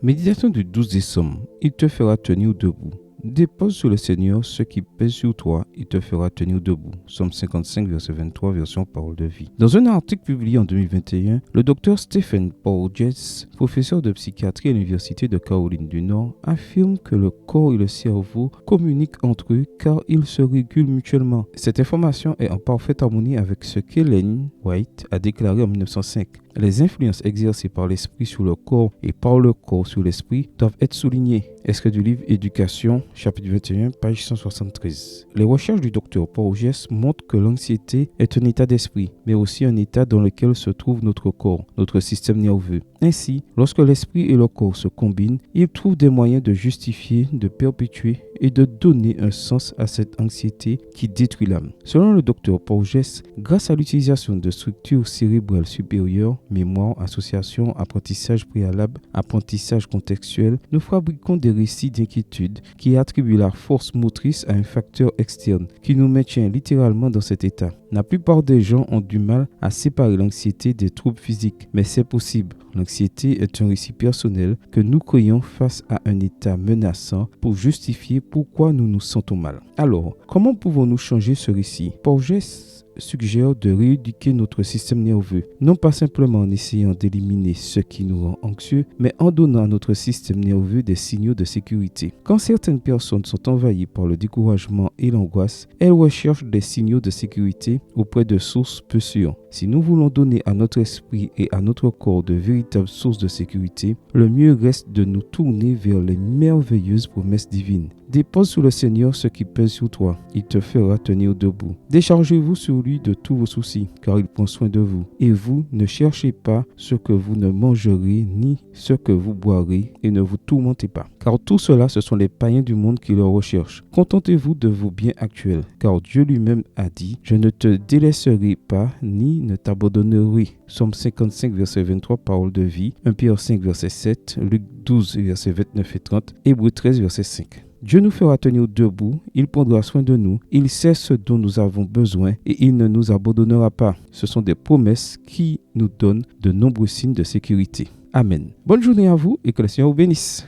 Méditation du 12 décembre. Il te fera tenir debout. Dépose sur le Seigneur ce qui pèse sur toi, il te fera tenir debout. Psaume 55, verset 23, version Parole de vie. Dans un article publié en 2021, le docteur Stephen Porges, professeur de psychiatrie à l'Université de Caroline du Nord, affirme que le corps et le cerveau communiquent entre eux car ils se régulent mutuellement. Cette information est en parfaite harmonie avec ce qu'Ellen White a déclaré en 1905. Les influences exercées par l'esprit sur le corps et par le corps sur l'esprit doivent être soulignées. Extrait du livre Éducation, chapitre 21, page 173. Les recherches du docteur Porges montrent que l'anxiété est un état d'esprit, mais aussi un état dans lequel se trouve notre corps, notre système nerveux. Ainsi, lorsque l'esprit et le corps se combinent, ils trouvent des moyens de justifier, de perpétuer et de donner un sens à cette anxiété qui détruit l'âme. Selon le docteur Porges, grâce à l'utilisation de structures cérébrales supérieures, mémoire, association, apprentissage préalable, apprentissage contextuel, nous fabriquons des récits d'inquiétude qui attribuent la force motrice à un facteur externe qui nous maintient littéralement dans cet état. La plupart des gens ont du mal à séparer l'anxiété des troubles physiques, mais c'est possible. L'anxiété est un récit personnel que nous créons face à un état menaçant pour justifier pourquoi nous nous sentons mal. Alors, comment pouvons-nous changer ce récit? Porges suggère de rééduquer notre système nerveux, non pas simplement en essayant d'éliminer ce qui nous rend anxieux, mais en donnant à notre système nerveux des signaux de sécurité. Quand certaines personnes sont envahies par le découragement et l'angoisse, elles recherchent des signaux de sécurité auprès de sources peu sûres. Si nous voulons donner à notre esprit et à notre corps de véritables sources de sécurité, le mieux reste de nous tourner vers les merveilleuses promesses divines. Dépose sur le Seigneur ce qui pèse sur toi, il te fera tenir debout. Déchargez-vous sur lui de tous vos soucis, car il prend soin de vous. Et vous, ne cherchez pas ce que vous ne mangerez, ni ce que vous boirez, et ne vous tourmentez pas. Car tout cela, ce sont les païens du monde qui le recherchent. Contentez-vous de vos biens actuels, car Dieu lui-même a dit, « Je ne te délaisserai pas, ni ne t'abandonnerai. » Psaume 55, verset 23, parole de vie, 1 Pierre 5, verset 7, Luc 12, verset 29 et 30, Hébreux 13, verset 5. Dieu nous fera tenir debout, il prendra soin de nous, il sait ce dont nous avons besoin et il ne nous abandonnera pas. Ce sont des promesses qui nous donnent de nombreux signes de sécurité. Amen. Bonne journée à vous et que le Seigneur vous bénisse.